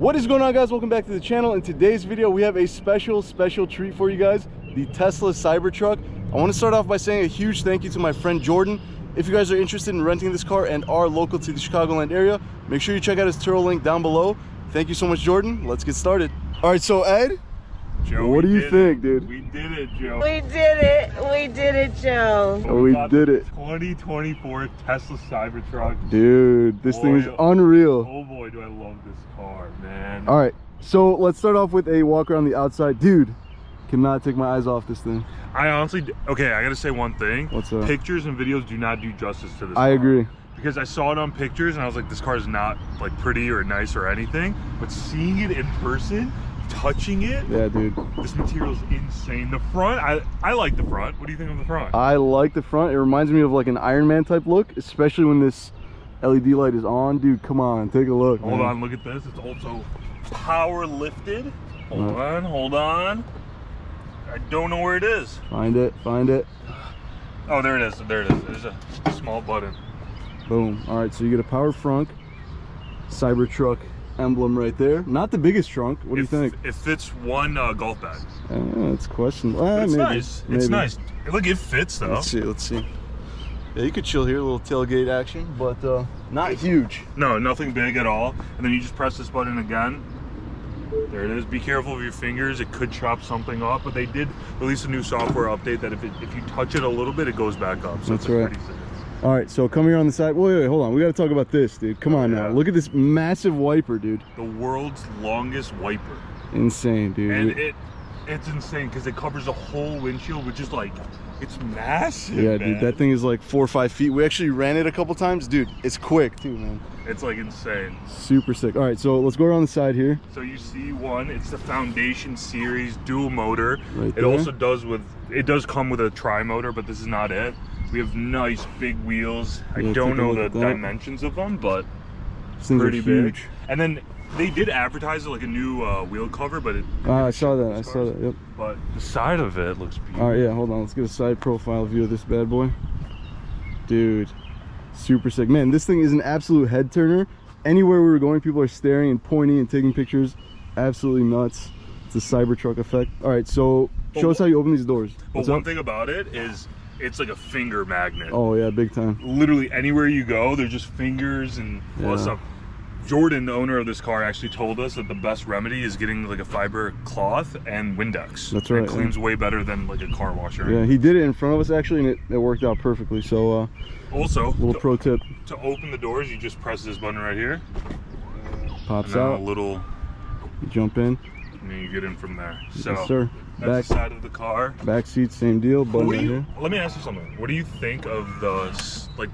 What is going on, guys? Welcome back to the channel. In today's video we have a special treat for you guys, the Tesla Cybertruck. I want to start off by saying a huge thank you to my friend Jordan. If you guys are interested in renting this car and are local to the Chicagoland area, make sure you check out his Turo link down below. Thank you so much, Jordan. Let's get started. All right, so Ed, Joe, what do you think, dude? We did it, Joe. We did it, Joe. We did it. 2024 Tesla Cybertruck. Dude, this thing is unreal. Oh boy, do I love this car, man. All right, so let's start off with a walk around the outside. Dude, cannot take my eyes off this thing. I honestly, okay, I gotta say one thing. What's up? Pictures and videos do not do justice to this car. I agree. Because I saw it on pictures and I was like, this car is not like pretty or nice or anything. But seeing it in person, touching it, yeah, dude, this material is insane. The front, I like the front. What do you think of the front? I like the front. It reminds me of like an Iron Man type look, especially when this LED light is on. Dude, come on, take a look. Hold man. on, look at this. It's also power lifted. Hold on. I don't know where it is. Find it. Oh, there it is. There's a small button. Boom. All right, so you get a power frunk, Cybertruck emblem right there. Not the biggest trunk. What do you think? It fits one golf bag. It's questionable. It's maybe, nice. maybe. It's nice. Look, it fits though. Let's see. Yeah, you could chill here, a little tailgate action, but not huge. No, nothing big at all. And then you just press this button again. There it is. Be careful of your fingers. It could chop something off, but they did release a new software update that if you touch it a little bit, it goes back up. So that's right. All right, so come here on the side. Wait, hold on. We got to talk about this, dude. Come on now. Look at this massive wiper, dude. The world's longest wiper. Insane, dude. And it's insane because it covers the whole windshield, which is like, it's massive. Yeah, man. dude, that thing is like 4 or 5 feet. We actually ran it a couple times. Dude, it's quick too, man. It's like insane. Super sick. All right, so let's go around the side here. So you see one, it's the Foundation Series dual motor. Right it also does come with a tri-motor, but this is not it. We have nice big wheels. I don't know the dimensions of them, but pretty big. And then they did advertise like a new wheel cover, but I saw that. Yep. But the side of it looks beautiful. All right, yeah, hold on. Let's get a side profile view of this bad boy. Dude, super sick. Man, this thing is an absolute head turner. Anywhere we were going, people are staring and pointing and taking pictures. Absolutely nuts. It's a Cybertruck effect. All right, so show us how you open these doors. But one thing about it is it's like a finger magnet. Oh yeah, big time. Literally anywhere you go, there's just fingers and all that stuff. Jordan, the owner of this car, actually told us that the best remedy is getting like a fiber cloth and Windex. That's right. It cleans way better than like a car washer. Yeah, he did it in front of us actually, and it worked out perfectly. So also, little pro tip. To open the doors, you just press this button right here. Pops and then out. A little. You jump in. And then you get in from there. So yes, sir. That's the side of the car. Back seat, same deal. Button right here. Let me ask you something. What do you think of the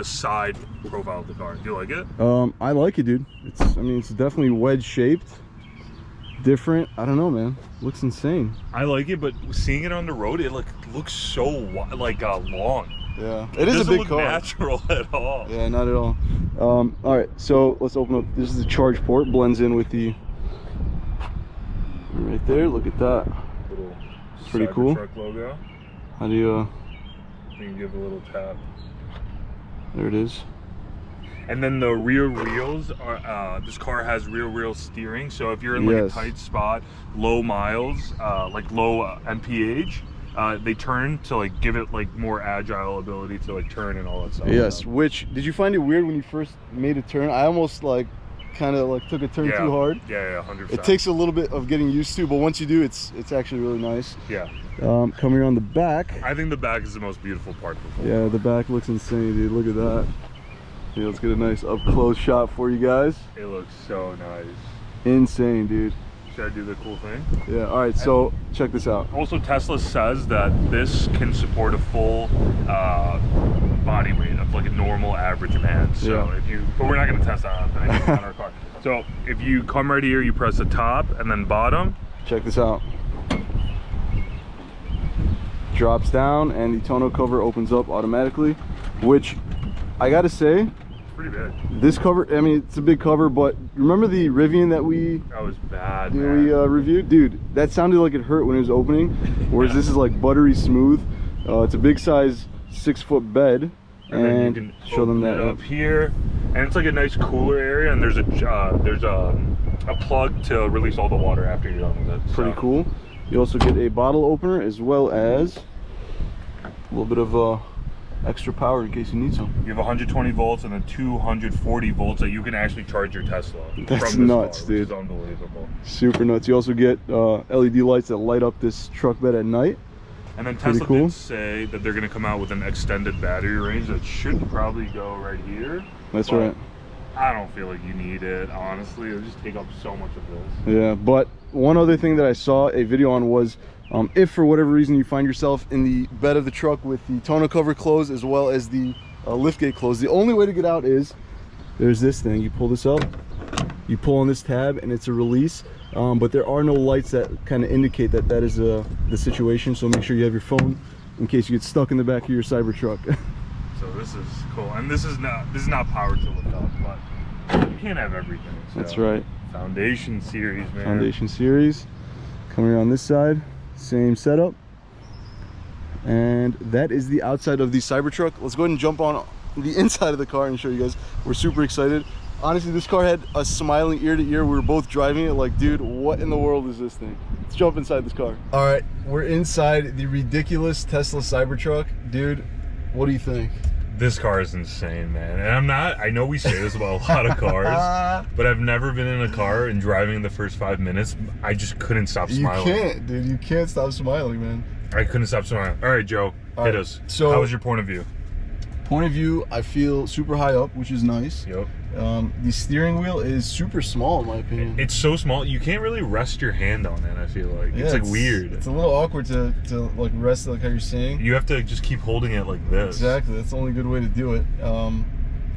side profile of the car? Do you like it? I like it, dude. It's definitely wedge shaped. Different. I don't know, man. Looks insane. I like it, but seeing it on the road, it looks so long. Yeah, it is a big car. Doesn't look natural at all. Yeah, not at all. All right, so let's open up. This is the charge port. Blends in with the right there. Look at that. Little pretty cool. Cybertruck logo. How do you? You can give a little tap. There it is. And then the rear wheels are. This car has rear wheel steering. So if you're in like a tight spot, low miles, like low MPH. They turn to like give it like more agile ability to like turn and all that stuff. Yes, which did you find it weird when you first made a turn? I almost like kind of like took a turn too hard. Yeah, 100%. It takes a little bit of getting used to, but once you do, it's actually really nice. Yeah. Coming on the back. I think the back is the most beautiful part of the Yeah, the back looks insane, dude. Look at that. Yeah, let's get a nice up close shot for you guys. It looks so nice. Insane, dude. Should I do the cool thing? Yeah, all right, so check this out. Also, Tesla says that this can support a full body weight of like a normal average man. So but we're not gonna test that on our car. So if you come right here, you press the top and then bottom. Check this out. Drops down and the tonneau cover opens up automatically, which I gotta say, pretty big. This cover, I mean, it's a big cover, but remember the Rivian that was bad, man. We reviewed? Dude, that sounded like it hurt when it was opening, whereas this is like buttery smooth. It's a big size 6-foot bed, and then you can show them that up here, and it's like a nice cooler area, and there's a a plug to release all the water after you're done with it. Pretty cool. You also get a bottle opener as well as a little bit of extra power in case you need some. You have 120 volts and then 240 volts that you can actually charge your Tesla. That's from this nuts, car, dude. Which is unbelievable. Super nuts. You also get LED lights that light up this truck bed at night. And then Tesla did say that they're going to come out with an extended battery range that should probably go right here. That's right. I don't feel like you need it, honestly. It'll just take up so much of this. Yeah, but one other thing that I saw a video on was if for whatever reason you find yourself in the bed of the truck with the tonneau cover closed as well as the liftgate closed, the only way to get out is there's this thing. You pull this up, you pull on this tab, and it's a release. But there are no lights that kind of indicate that that is the situation. So make sure you have your phone in case you get stuck in the back of your Cybertruck. So this is cool, and this is not powered to lift up, but you can't have everything. So. That's right. Foundation series, man. Foundation series. Coming around this side, same setup. And that is the outside of the Cybertruck. Let's go ahead and jump on the inside of the car and show you guys. We're super excited. Honestly, this car had us smiling ear to ear. We were both driving it like, dude, what in the world is this thing? Let's jump inside this car. All right, we're inside the ridiculous Tesla Cybertruck. Dude, what do you think? This car is insane, man. And I know we say this about a lot of cars, but I've never been in a car and driving in the first 5 minutes, I just couldn't stop smiling. You can't, dude. You can't stop smiling, man. I couldn't stop smiling. All right, Joe, hit us. So, how was your point of view? Point of view, I feel super high up, which is nice. Yep. The steering wheel is super small in my opinion. It's so small you can't really rest your hand on it. I feel like it's like weird. It's a little awkward to like rest like how you're saying. You have to just keep holding it like this. Exactly, that's the only good way to do it.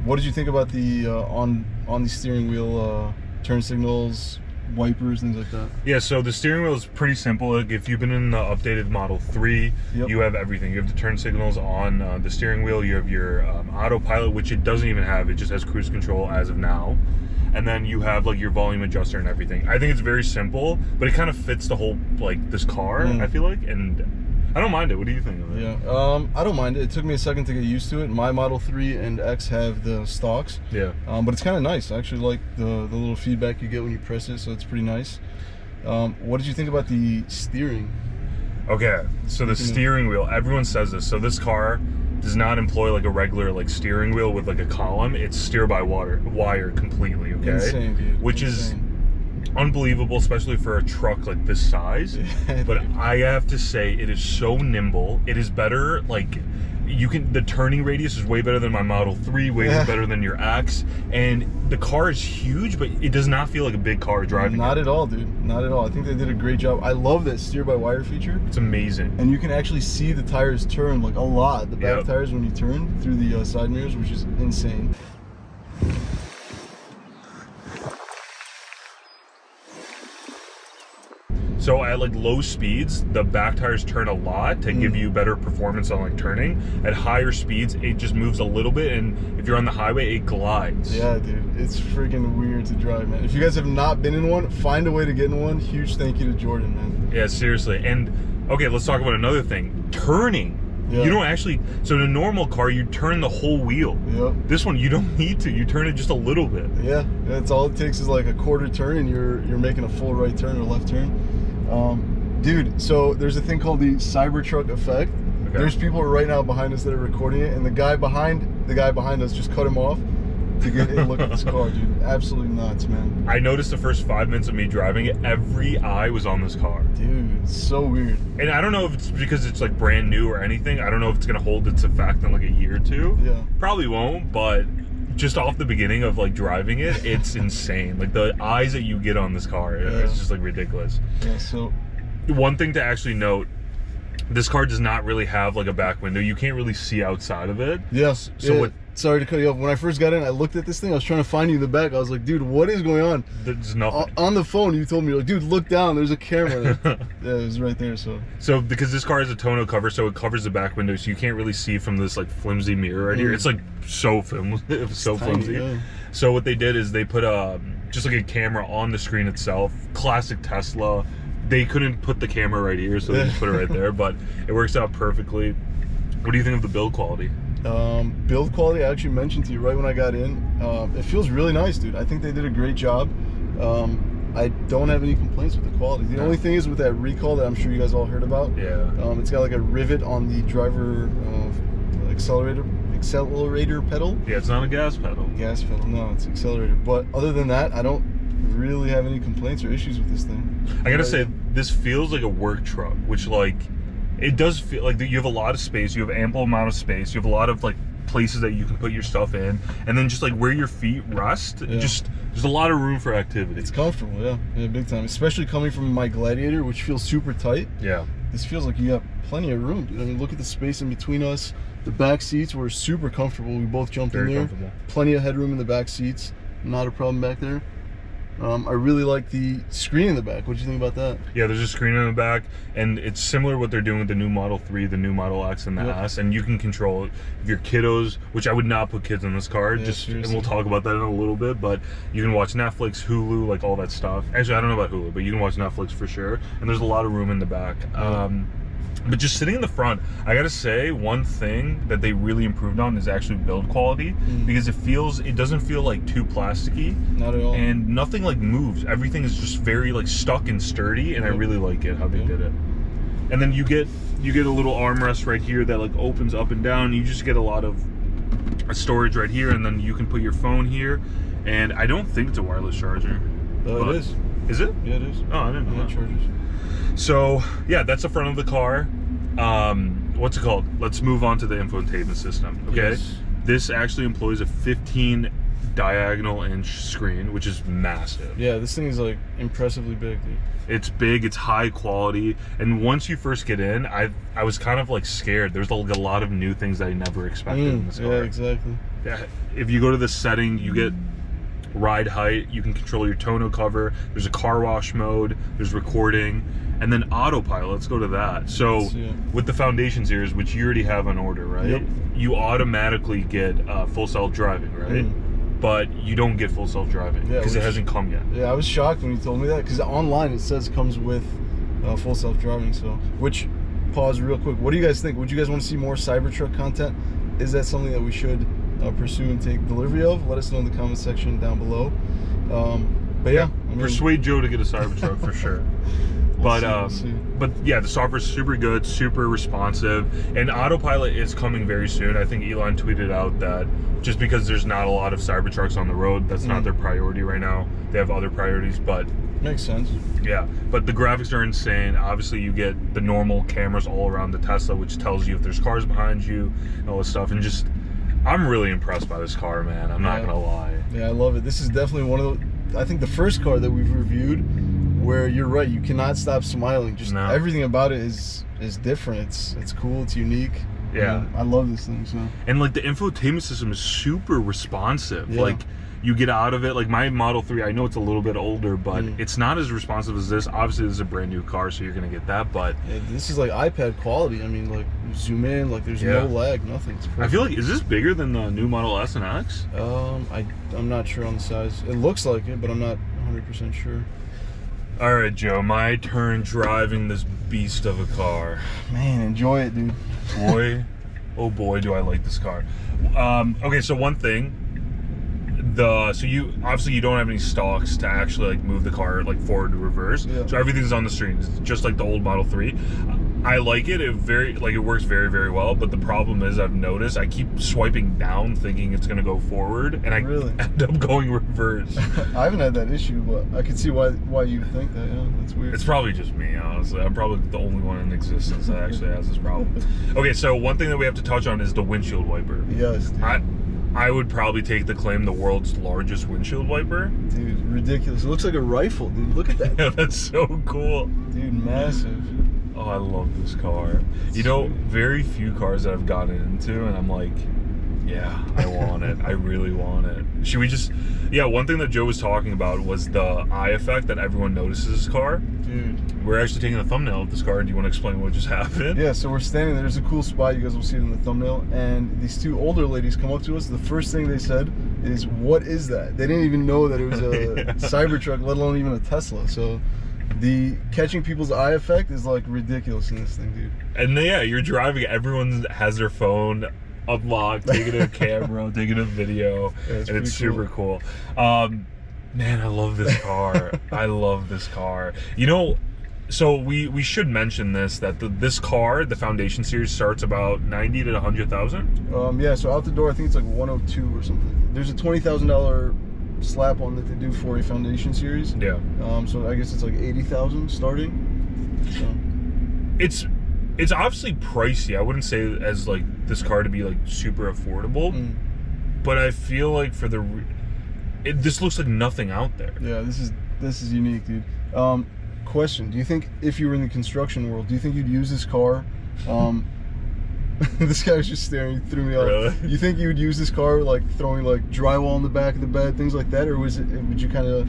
What did you think about the on the steering wheel turn signals, wipers, things like that? Yeah, so the steering wheel is pretty simple. Like if you've been in the updated Model 3, you have everything. You have the turn signals on the steering wheel. You have your autopilot, which it doesn't even have. It just has cruise control as of now. And then you have like your volume adjuster and everything. I think it's very simple, but it kind of fits the whole like this car. I feel like, and I don't mind it. What do you think of it? Yeah, I don't mind it. It took me a second to get used to it. My Model 3 and X have the stocks. Yeah. But it's kind of nice. I actually like the little feedback you get when you press it, so it's pretty nice. What did you think about the steering? Okay, so the steering wheel, everyone says this. So this car does not employ like a regular like steering wheel with like a column. It's steer by wire completely, okay? Insane, dude. Which is unbelievable, especially for a truck like this size. But I have to say, it is so nimble. It is better, like the turning radius is way better than my Model 3, way better than your X, and the car is huge, but it does not feel like a big car driving. Not at all, dude. Not at all. I think they did a great job. I love that steer by wire feature. It's amazing. And you can actually see the tires turn like a lot, the back tires when you turn through the side mirrors, which is insane. So at like low speeds, the back tires turn a lot to give you better performance on like turning. At higher speeds, it just moves a little bit, and if you're on the highway, it glides. Yeah, dude, it's freaking weird to drive, man. If you guys have not been in one, find a way to get in one. Huge thank you to Jordan, man. Yeah, seriously. And okay, let's talk about another thing. Turning. You don't actually, so in a normal car, you turn the whole wheel. This one, you don't need to. You turn it just a little bit. Yeah, that's all it takes is like a quarter turn, and you're making a full right turn or left turn. Dude, so there's a thing called the Cybertruck effect. There's people right now behind us that are recording it, and the guy behind us just cut him off to get a look at this car, dude. Absolutely nuts, man. I noticed the first 5 minutes of me driving it, every eye was on this car. Dude, it's so weird. And I don't know if it's because it's like brand new or anything. I don't know if it's gonna hold its effect in like a year or two. Yeah. Probably won't, but just off the beginning of like driving it, it's insane. Like the eyes that you get on this car, it's just like ridiculous. Yeah, so one thing to actually note, this car does not really have like a back window. You can't really see outside of it. Yes. So sorry to cut you off. When I first got in, I looked at this thing. I was trying to find you in the back. I was like, dude, what is going on? There's nothing. On the phone, you told me, like, dude, look down. There's a camera there. Yeah, it was right there. So because this car has a tonneau cover, so it covers the back window, so you can't really see from this like flimsy mirror right here. It's like so flimsy. Yeah. So what they did is they put just like a camera on the screen itself. Classic Tesla. They couldn't put the camera right here, so they just put it right there. But it works out perfectly. What do you think of the build quality? Build quality, I actually mentioned to you right when I got in. It feels really nice, dude. I think they did a great job. I don't have any complaints with the quality. The only thing is with that recall that I'm sure you guys all heard about. Yeah. It's got like a rivet on the driver accelerator pedal. Yeah, it's not a gas pedal. Gas pedal, no, it's accelerator. But other than that, I don't really have any complaints or issues with this thing. I gotta say, this feels like a work truck, which like, it does feel like you have a lot of space, you have ample amount of space, you have a lot of like places that you can put your stuff in, and then just like where your feet rest, just there's a lot of room for activity. It's comfortable, yeah, big time. Especially coming from my Gladiator, which feels super tight. Yeah. This feels like you have plenty of room, dude. I mean, look at the space in between us. The back seats were super comfortable. We both jumped in there. Comfortable. Plenty of headroom in the back seats. Not a problem back there. I really like the screen in the back. What do you think about that? Yeah, there's a screen in the back, and it's similar to what they're doing with the new Model 3, the new Model X, and the S, and you can control it. If your kiddos, which I would not put kids in this car, and we'll talk about that in a little bit, but you can watch Netflix, Hulu, like all that stuff. Actually, I don't know about Hulu, but you can watch Netflix for sure, and there's a lot of room in the back. But just sitting in the front, I gotta say, one thing that they really improved on is actually build quality, because it doesn't feel like too plasticky. Not at all. And nothing like moves. Everything is just very like stuck and sturdy, and I really like it how they did it. And then you get a little armrest right here that like opens up and down. You just get a lot of storage right here, and then you can put your phone here. And I don't think it's a wireless charger. It is. Is it? Yeah, it is. Oh, I didn't know that. Chargers. So yeah, that's the front of the car. What's it called? Let's move on to the infotainment system. Okay, this actually employs a 15 diagonal inch screen, which is massive. Yeah, this thing is like impressively big, dude. It's big, it's high quality, and once you first get in, I was kind of like scared. There's like a lot of new things that I never expected in this car. Yeah, exactly. Yeah, if you go to the setting, you get ride height, you can control your tonneau cover, there's a car wash mode, there's recording, and then autopilot. Let's go to that. So with the Foundation series, which you already have on order, right? Yep. You automatically get full self-driving, right? But you don't get full self-driving because it hasn't come yet. Yeah, I was shocked when you told me that, because online it says it comes with full self-driving. So, which, pause real quick, what do you guys think? Would you guys want to see more Cybertruck content? Is that something that we should pursue and take delivery of? Let us know in the comment section down below. But yeah, I mean, persuade Joe to get a Cybertruck for sure. But yeah, the software is super good, super responsive, and autopilot is coming very soon. I think Elon tweeted out that just because there's not a lot of Cybertrucks on the road, that's not their priority right now. They have other priorities, but makes sense. Yeah, but the graphics are insane. Obviously, you get the normal cameras all around the Tesla, which tells you if there's cars behind you and all this stuff. And just, I'm really impressed by this car, man. I'm not gonna lie. Yeah, I love it. This is definitely one of the, I think the first car that we've reviewed where you're right, you cannot stop smiling. Just everything about it is different. It's cool, it's unique. Yeah, I love this thing. So, and like the infotainment system is super responsive. Like you get out of it, like my Model 3, I know it's a little bit older, but it's not as responsive as this. Obviously, this is a brand new car, so you're gonna get that, but yeah, this is like iPad quality. I mean, like you zoom in, like there's no lag, nothing. I feel like, is this bigger than the new Model S and X? I'm not sure on the size. It looks like it, but I'm not 100% sure. All right, Joe, my turn driving this beast of a car. Man, enjoy it, dude. Boy, oh boy, do I like this car. Okay, so one thing, so you obviously you don't have any stalks to actually like move the car like forward to reverse. So everything's on the screen. It's just like the old Model 3. I like it. It works very, very well. But the problem is, I've noticed I keep swiping down, thinking it's gonna go forward, and I end up going reverse. I haven't had that issue, but I can see why you think that. Yeah, that's weird. It's probably just me, honestly. I'm probably the only one in existence that actually has this problem. Okay, so one thing that we have to touch on is the windshield wiper. Yes, dude. I would probably take the claim the world's largest windshield wiper. Dude, ridiculous. It looks like a rifle, dude. Look at that. Yeah, that's so cool. Dude, massive. Oh, I love this car. You know, very few cars that I've gotten into, and I'm like, yeah, I want it. I really want it. Should we just... Yeah, one thing that Joe was talking about was the eye effect that everyone notices this car. Dude. We're actually taking a thumbnail of this car. Do you want to explain what just happened? Yeah, so we're standing there. There's a cool spot. You guys will see it in the thumbnail. And these two older ladies come up to us. The first thing they said is, what is that? They didn't even know that it was a Cybertruck, let alone even a Tesla. So the catching people's eye effect is like ridiculous in this thing, dude. And yeah, you're driving. Everyone has their phone unlocked, taking a camera, taking a video, and it's super cool. Man, I love this car. I love this car. You know, so we should mention this, that this car, the Foundation Series, starts about 90 to 100,000. Yeah, so out the door I think it's like 102 or something. There's a $20,000 slap on that they do for a Foundation Series. Yeah. So I guess it's like 80,000 starting. So it's obviously pricey. I wouldn't say as like this car to be like super affordable, but I feel like for this looks like nothing out there. Yeah, this is unique, dude. Question: do you think if you were in the construction world, do you think you'd use this car? This guy's just staring through me off. Really? You think you would use this car like throwing like drywall in the back of the bed, things like that, or would you kind of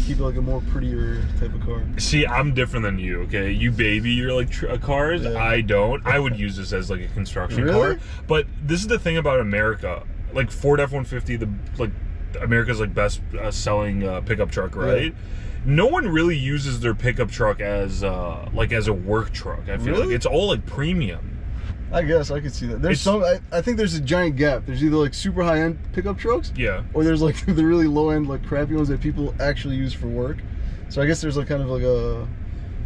keep it like a more prettier type of car? See, I'm different than you. Okay, you baby your like cars. Yeah. I don't. I would use this as like a construction Really? car. But this is the thing about America. Like Ford F-150, America's like best selling pickup truck, right? Yeah. No one really uses their pickup truck as a work truck. I feel like it's all like premium. I guess I could see that. There's I think there's a giant gap. There's either like super high-end pickup trucks, yeah, or there's like the really low-end like crappy ones that people actually use for work. So I guess there's like kind of like a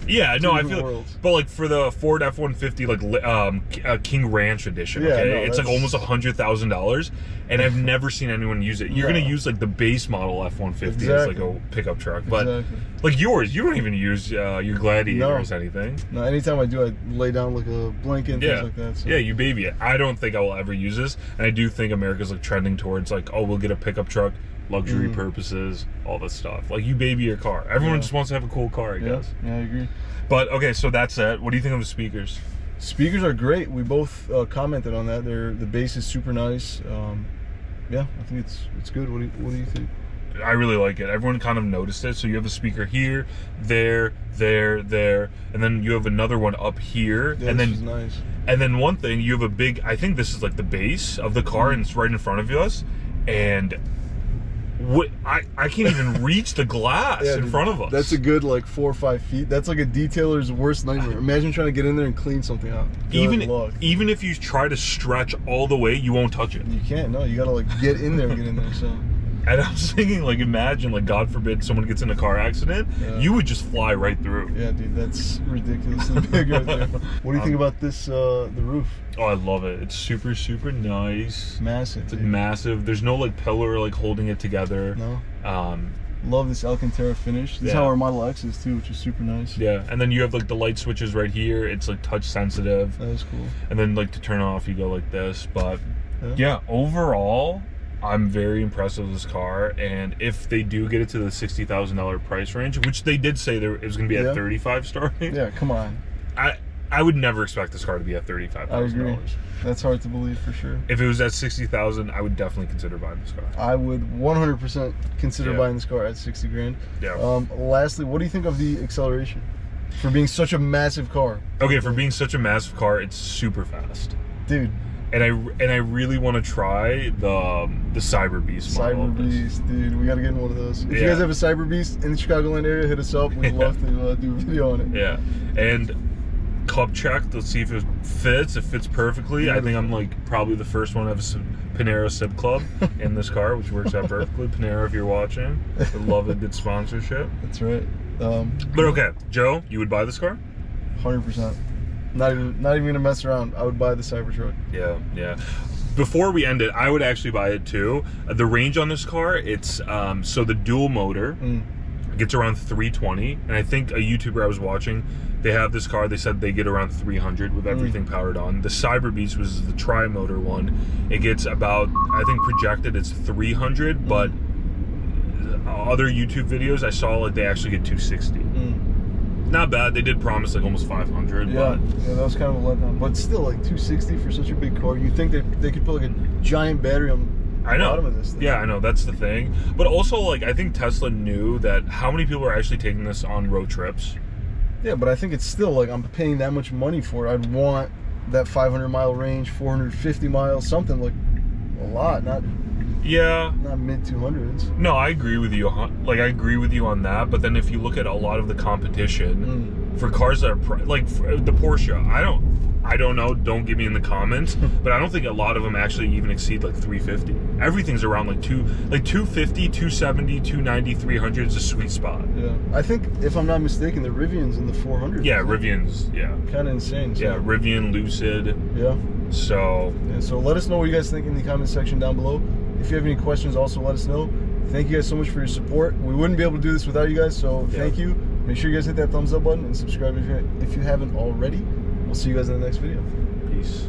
I feel but like for the Ford F-150 like King Ranch edition, it's like almost $100,000, and I've never seen anyone use it. You're gonna use like the base model F-150 as like a pickup truck, but like yours, you don't even use your Gladiator as anything. No, anytime I do, I lay down like a blanket and things like that. So. Yeah, you baby it. I don't think I will ever use this, and I do think America's like trending towards like, oh, we'll get a pickup truck, luxury purposes, all this stuff. Like, you baby your car. Everyone just wants to have a cool car, I guess. Yeah, I agree. But okay, so that's it. What do you think of the speakers? Speakers are great. We both commented on that. The bass is super nice. Yeah, I think it's good. What do you think? I really like it. Everyone kind of noticed it. So you have a speaker here, there, and then you have another one up here. Yeah, and this then is nice. And then one thing, you have a big, I think this is like the base of the car, and it's right in front of us. And I can't even reach the glass in front of us. That's a good like 4 or 5 feet. That's like a detailer's worst nightmare. Imagine trying to get in there and clean something out. Even if you try to stretch all the way, you won't touch it. You can't. No, you gotta like get in there and get in there. So. And I was thinking, like, imagine, like, God forbid someone gets in a car accident, you would just fly right through. Yeah, dude, that's ridiculously big right there. What do you think about this, the roof? Oh, I love it. It's super, super nice. Massive. It's like massive. There's no, like, pillar, like, holding it together. No. Love this Alcantara finish. This is how our Model X is, too, which is super nice. Yeah, and then you have, like, the light switches right here. It's, like, touch sensitive. That is cool. And then, like, to turn off, you go like this. But, yeah overall, I'm very impressed with this car, and if they do get it to the $60,000 price range, which they did say it was going to be at 35 starting. Yeah, come on. I would never expect this car to be at $35,000. I agree. That's hard to believe for sure. If it was at $60,000, I would definitely consider buying this car. I would 100% consider buying this car at 60 grand. Yeah. Lastly, what do you think of the acceleration for being such a massive car? Okay, for being such a massive car, it's super fast, dude. And I really want to try the Cyber Beast model. Cyber Beast, dude. We got to get in one of those. If you guys have a Cyber Beast in the Chicagoland area, hit us up. We'd love to do a video on it. Yeah. And cup check. Let's see if it fits. It fits perfectly. I think I'm like probably the first one to have a Panera Sip Club in this car, which works out perfectly. Panera, if you're watching, would love a good sponsorship. That's right. But okay, Joe, you would buy this car? 100%. Not even gonna mess around. I would buy the Cybertruck. Yeah. Before we end it, I would actually buy it too. The range on this car, it's so the dual motor gets around 320, and I think a YouTuber I was watching, they have this car. They said they get around 300 with everything powered on. The Cyber Beast was the tri-motor one. It gets about, I think projected it's 300, but other YouTube videos I saw like they actually get 260. Not bad. They did promise like almost 500. Yeah, that was kind of a letdown. But still, like 260 for such a big car. You think that they could put like a giant battery on the bottom of this thing? Yeah, I know. That's the thing. But also, like, I think Tesla knew that how many people are actually taking this on road trips. Yeah, but I think it's still like I'm paying that much money for it. I'd want that 500-mile range, 450 miles, something like a lot, not mid 200s. No, I agree with you. Like, I agree with you on that. But then if you look at a lot of the competition for cars that are like the Porsche, I don't know. Don't give me in the comments. But I don't think a lot of them actually even exceed like 350. Everything's around like 250, 270, 290, 300 is a sweet spot. Yeah. I think, if I'm not mistaken, the Rivian's in the 400s. Yeah, Rivian's, yeah. Kind of insane. So. Yeah, Rivian, Lucid. Yeah. So. Yeah, so let us know what you guys think in the comment section down below. If you have any questions, also let us know. Thank you guys so much for your support. We wouldn't be able to do this without you guys, so thank you. Make sure you guys hit that thumbs up button and subscribe if you haven't already. We'll see you guys in the next video. Peace.